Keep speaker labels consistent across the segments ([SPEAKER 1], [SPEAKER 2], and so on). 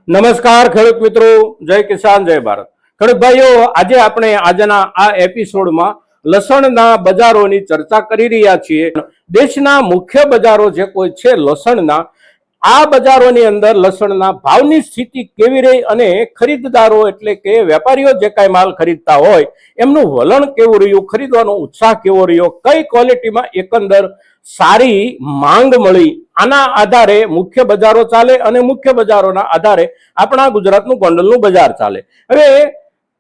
[SPEAKER 1] નમસ્કાર ખેડૂત મિત્રો, જય કિસાન જય ભારત। ખેડૂત ભાઈઓ, આજે આપણે આજના આ એપિસોડમાં લસણના બજારોની ચર્ચા કરી રહ્યા છીએ। દેશના મુખ્ય બજારો જે કોઈ છે લસણના, આ બજારોની અંદર લસણના ભાવની સ્થિતિ કેવી રહી અને ખરીદદારો એટલે કે વેપારીઓ જે કાંઈ માલ ખરીદતા હોય એમનું વલણ કેવું રહ્યું, ખરીદવાનો ઉત્સાહ કેવો રહ્યો, કઈ ક્વોલિટીમાં એકંદર સારી માંગ મળી, આના આધારે મુખ્ય બજારો ચાલે અને મુખ્ય બજારોના આધારે આપણા ગુજરાતનું ગોંડલનું બજાર ચાલે। હવે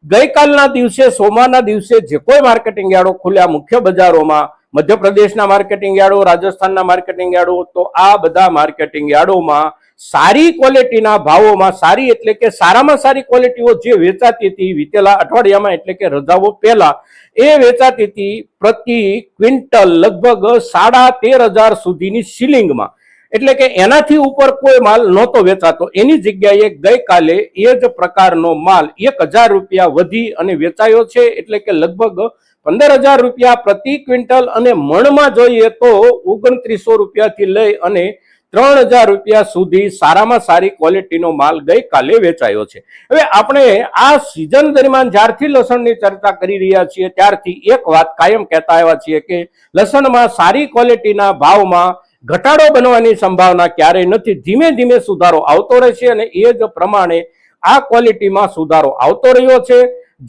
[SPEAKER 1] ગઈકાલના દિવસે સોમવારના દિવસે જે કોઈ માર્કેટિંગ યાર્ડો ખુલ્યા મુખ્ય બજારોમાં, મધ્યપ્રદેશના માર્કેટિંગ યાર્ડો, રાજસ્થાનના માર્કેટિંગ યાર્ડો, તો આ બધા માર્કેટિંગ યાર્ડોમાં સારી ક્વોલિટીના ભાવોમાં, સારી એટલે કે સારામાં સારી ક્વોલિટીઓ જે વેચાતી હતી વિતેલા અઠવાડિયામાં એટલે કે રજાઓ પહેલા એ વેચાતી હતી પ્રતિ ક્વિન્ટલ લગભગ 13,500 સુધીની સીલિંગમાં, એટલે કે એનાથી ઉપર કોઈ માલ નહોતો વેચાતો। એની જગ્યાએ ગઈકાલે એ જ પ્રકારનો માલ 1,000 રૂપિયા વધી અને વેચાયો છે, એટલે કે લગભગ 15,000 રૂપિયા પ્રતિ ક્વિન્ટલ અને મણમાં જોઈએ તો 2900 રૂપિયાથી લઈ અને 3,000 રૂપિયા સુધી સારામાં સારી ક્વોલિટીનો માલ ગઈકાલે વેચાયો છે। હવે આપણે આ સિઝન દરમિયાન જ્યારથી લસણની ચર્ચા કરી રહ્યા છીએ ત્યારથી એક વાત કાયમ કહેતા આવ્યા છીએ કે લસણમાં સારી ક્વોલિટીના ભાવમાં ઘટાડો બનવાની સંભાવના ક્યારેય નથી, ધીમે ધીમે સુધારો આવતો રહેશે અને એ જ પ્રમાણે આ ક્વોલિટીમાં સુધારો આવતો રહ્યો છે।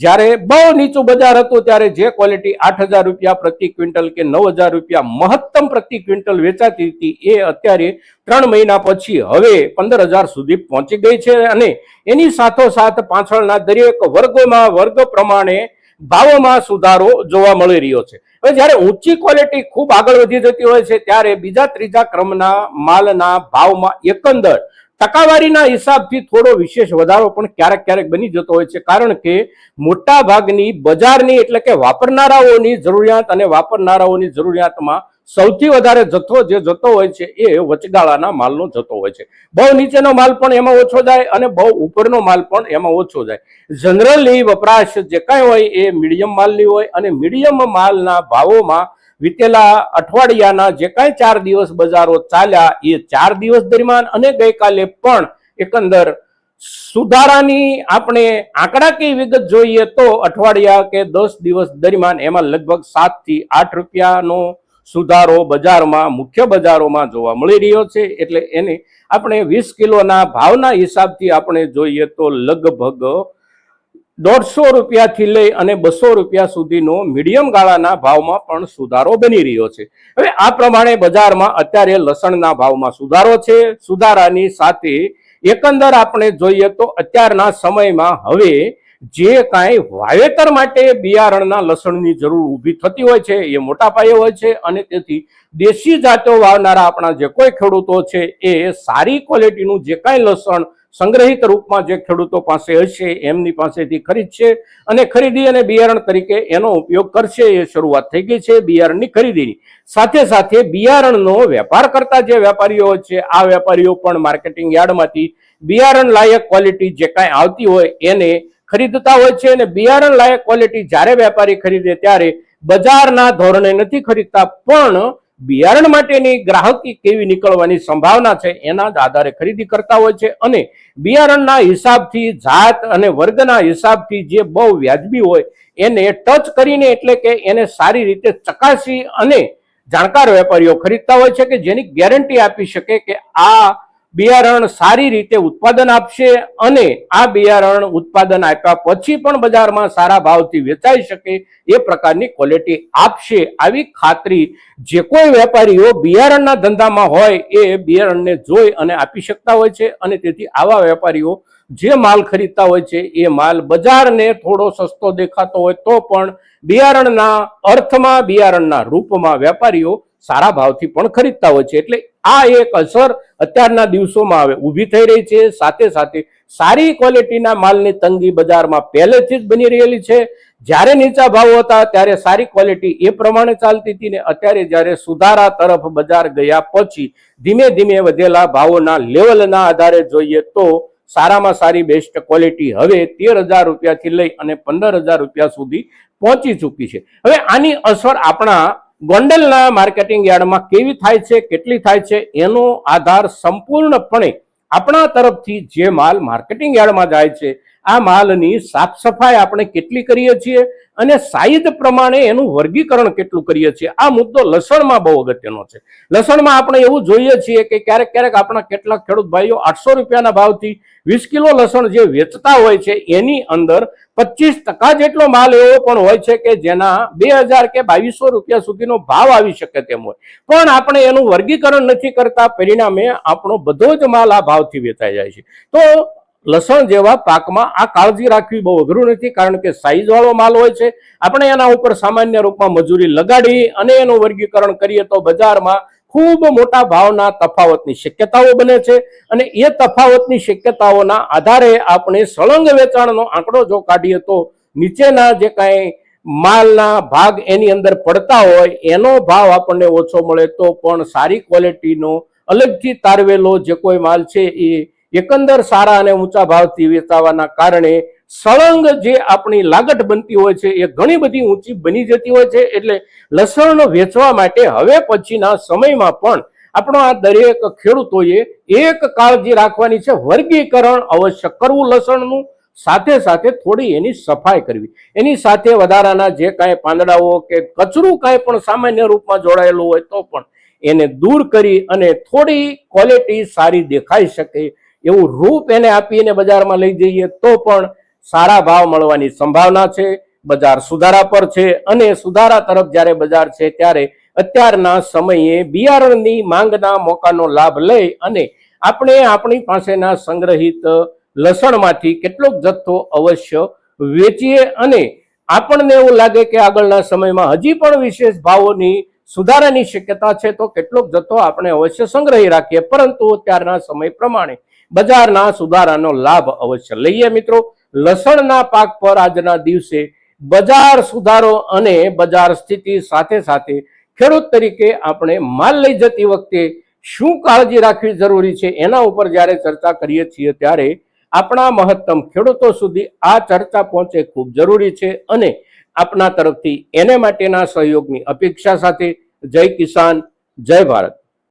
[SPEAKER 1] જ્યારે બહુ નીચું બજાર હતું ત્યારે જે ક્વોલિટી 8,000 રૂપિયા પ્રતિ ક્વિન્ટલ કે 9,000 રૂપિયા મહત્તમ પ્રતિ ક્વિન્ટલ વેચાતી હતી એ અત્યારે 3 મહિના પછી હવે 15,000 સુધી પહોંચી ગઈ છે અને એની સાથોસાથ પાછળના દરેક વર્ગોમાં વર્ગ પ્રમાણે ભાવોમાં સુધારો જોવા મળી રહ્યો છે। હવે જ્યારે ઊંચી ક્વોલિટી ખૂબ આગળ વધી જતી હોય છે ત્યારે બીજા ત્રીજા ક્રમના માલના ભાવમાં એકંદર ટકાવારીના હિસાબથી થોડો વિશેષ વધારો પણ ક્યારેક ક્યારેક બની જતો હોય છે, કારણ કે મોટા ભાગની બજારની એટલે કે વાપરનારાઓની જરૂરિયાત અને વાપરનારાઓની જરૂરિયાતમાં સૌથી વધારે જથ્થો જે જતો હોય છે એ વચગાળાના માલનો જતો હોય છે। બહુ નીચેનો માલ પણ એમાં ઓછો જાય અને બહુ ઉપરનો માલ પણ એમાં ઓછો જાય। જનરલી વપરાશ જે કાંઈ હોય એ મીડિયમ માલની હોય અને મીડિયમ માલના ભાવોમાં વિતેલા અઠવાડિયાના જે કાંઈ 4 દિવસ બજારો ચાલ્યા એ 4 દિવસ દરમિયાન અને ગઈકાલે પણ એકંદર સુધારાની આપણે આંકડાકીય વિગત જોઈએ તો અઠવાડિયા કે 10 દિવસ દરમિયાન એમાં લગભગ 7 થી 8 રૂપિયાનો સુધારો બજારમાં મુખ્ય બજારોમાં જોવા મળી રહ્યો છે। એટલે એને આપણે 20 કિલોના ભાવના હિસાબથી આપણે જોઈએ તો લગભગ 150 રૂપિયાથી લઈ અને 200 રૂપિયા સુધીનો મીડિયમ ગાળાના ભાવમાં પણ સુધારો બની રહ્યો છે। હવે આ પ્રમાણે બજારમાં અત્યારે લસણના ભાવમાં સુધારો છે। સુધારાની સાથે એકંદર આપણે જોઈએ તો અત્યારના સમયમાં હવે જે કાંઈ વાવેતર માટે બિયારણના લસણની જરૂર ઊભી થતી હોય છે એ મોટા પાયે હોય છે અને તેથી દેશી જાતો વાવનારા આપણા જે કોઈ ખેડૂતો છે એ સારી ક્વોલિટીનું જે કાંઈ લસણ સંગ્રહિત રૂપમાં જે ખેડૂતો પાસે હશે એમની પાસેથી ખરીદશે અને ખરીદી અને બિયારણ તરીકે એનો ઉપયોગ કરશે। એ શરૂઆત થઈ ગઈ છે બિયારણની ખરીદીની। સાથે સાથે બિયારણનો વેપાર કરતા જે વેપારીઓ છે આ વેપારીઓ પણ માર્કેટિંગ યાર્ડમાંથી બિયારણ લાયક ક્વોલિટી જે કાંઈ આવતી હોય એને ખરીદતા હોય છે અને બિયારણ લાયક ક્વોલિટી જ્યારે વેપારી ખરીદે ત્યારે બજારના ધોરણે નથી ખરીદતા, પણ બિયારણ માટેની ગ્રાહકી કેવી નીકળવાની સંભાવના છે એના જ આધારે ખરીદી કરતા હોય છે અને બિયારણના હિસાબથી, જાત અને વર્ગના હિસાબથી જે બહુ વ્યાજબી હોય એને ટચ કરીને એટલે કે એને સારી રીતે ચકાસી અને જાણકાર વેપારીઓ ખરીદતા હોય છે કે જેની ગેરંટી આપી શકે કે આ બિયારણ સારી રીતે ઉત્પાદન આપશે અને આ બિયારણ ઉત્પાદન આપ્યા પછી પણ બજારમાં સારા ભાવથી વેચાઈ શકે એ પ્રકારની ક્વોલિટી આપશે। આવી ખાતરી જે કોઈ વેપારીઓ બિયારણના ધંધામાં હોય એ બિયારણને જોઈ અને આપી શકતા હોય છે અને તેથી આવા વેપારીઓ જે માલ ખરીદતા હોય છે એ માલ બજારને થોડો સસ્તો દેખાતો હોય તો પણ બિયારણના અર્થમાં, બિયારણના રૂપમાં વેપારીઓ સારા ભાવથી પણ ખરીદતા હોય છે। એટલે આ એક અસર અત્યારના દિવસોમાં હવે ઊભી થઈ રહી છે। સાથે સાથે સારી ક્વોલિટીના માલની તંગી બજારમાં પહેલેથી જ બની રહેલી છે। જ્યારે નીચા ભાવ હતા ત્યારે સારી ક્વોલિટી એ પ્રમાણે ચાલતી હતી ને અત્યારે જ્યારે સુધારા તરફ બજાર ગયા પછી ધીમે ધીમે વધેલા ભાવોના લેવલના આધારે જોઈએ તો સારામાં સારી બેસ્ટ ક્વોલિટી હવે 13,000 રૂપિયાથી લઈ અને 15,000 રૂપિયા સુધી પહોંચી ચૂકી છે। હવે આની અસર આપણા ગોંડલના માર્કેટિંગ યાર્ડમાં કેવી થાય છે, કેટલી થાય છે એનો આધાર સંપૂર્ણપણે આપણા તરફથી જે માલ માર્કેટિંગ યાર્ડમાં જાય છે આ માલની સાફ સફાઈ આપણે કેટલી કરીએ છીએ અને સાઈઝ પ્રમાણે એનું વર્ગીકરણ કેટલું કરીએ છીએ, આ મુદ્દો લસણમાં બહુ અગત્યનો છે. લસણમાં આપણે એવું જોઈએ છીએ કે ક્યારેક ક્યારેક આપણા કેટલાક ખેડૂત ભાઈઓ 800 રૂપિયાના ભાવથી 20 કિલો લસણ જે વેચતા હોય છે એની અંદર 25% જેટલો માલ એવો પણ હોય છે કે જેના 2000 કે 2200 રૂપિયા સુધીનો ભાવ આવી શકે તેમ હોય, પણ આપણે એનું વર્ગીકરણ નથી કરતા, પરિણામે આપણો બધો જ માલ આ ભાવથી વેચાઈ જાય છે. તો લસણ જેવા પાકમાં આ કાળજી રાખવી બહુ અઘરું નથી, કારણ કે સાઈઝ વાળો માલ હોય છે. આપણે એના ઉપર સામાન્ય રૂપમાં મજૂરી લગાડી અને એનું વર્ગીકરણ કરીએ તો બજારમાં ખૂબ મોટા ભાવના તફાવતની શક્યતાઓ બને છે અને એ તફાવતની શક્યતાઓના આધારે આપણે સળંગ વેચાણનો આંકડો જો કાઢીએ તો નીચેના જે કાંઈ માલના ભાગ એની અંદર પડતા હોય એનો ભાવ આપણને ઓછો મળે તો પણ સારી ક્વોલિટીનો અલગથી તારવેલો જે કોઈ માલ છે એ એકંદર સારા અને ઊંચા ભાવથી વેચાવાના કારણે સળંગ જે આપણી લાગત બનતી હોય છે એ ઘણી બધી ઊંચી બની જતી હોય છે. એટલે લસણ વેચવા માટે હવે પછીના સમયમાં પણ આપણો આ દરેક ખેડૂતોએ એક કાળજી રાખવાની છે, વર્ગીકરણ અવશ્ય કરવું લસણનું, સાથે સાથે થોડી એની સફાઈ કરવી, એની સાથે વધારાના જે કાંઈ પાંદડાઓ કે કચરું કાંઈ પણ સામાન્ય રૂપમાં જોડાયેલું હોય તો પણ એને દૂર કરી અને થોડી ક્વોલિટી સારી દેખાઈ શકે એવું રૂપ એને આપીને બજારમાં લઈ જઈએ તો પણ સારા ભાવ મળવાની સંભાવના છે. બજાર સુધારા પર છે અને સુધારા તરફ જ્યારે બજાર છે ત્યારે અત્યારના સમયે બિયારણની માંગના મોકાનો લાભ લઈ અને આપણે આપણી પાસેના સંગ્રહિત લસણમાંથી કેટલોક જથ્થો અવશ્ય વેચીએ અને આપણને એવું લાગે કે આગળના સમયમાં હજી પણ વિશેષ ભાવોની સુધારાની શક્યતા છે તો કેટલોક જથ્થો આપણે અવશ્ય સંગ્રહી રાખીએ, પરંતુ અત્યારના સમય પ્રમાણે બજારના સુધારાનો લાભ અવશ્ય લઈએ. મિત્રો, લસણના પાક પર આજના દિવસે બજાર સુધારો અને બજાર સ્થિતિ સાથે સાથે ખેડૂત તરીકે આપણે માલ લઈ જતી વખતે શું કાળજી રાખવી જરૂરી છે એના ઉપર જ્યારે ચર્ચા કરીએ છીએ ત્યારે આપણા મહત્તમ ખેડૂતો સુધી આ ચર્ચા પહોંચે ખૂબ જરૂરી છે અને આપના તરફથી એને માટેના સહયોગની અપેક્ષા સાથે જય કિસાન, જય ભારત.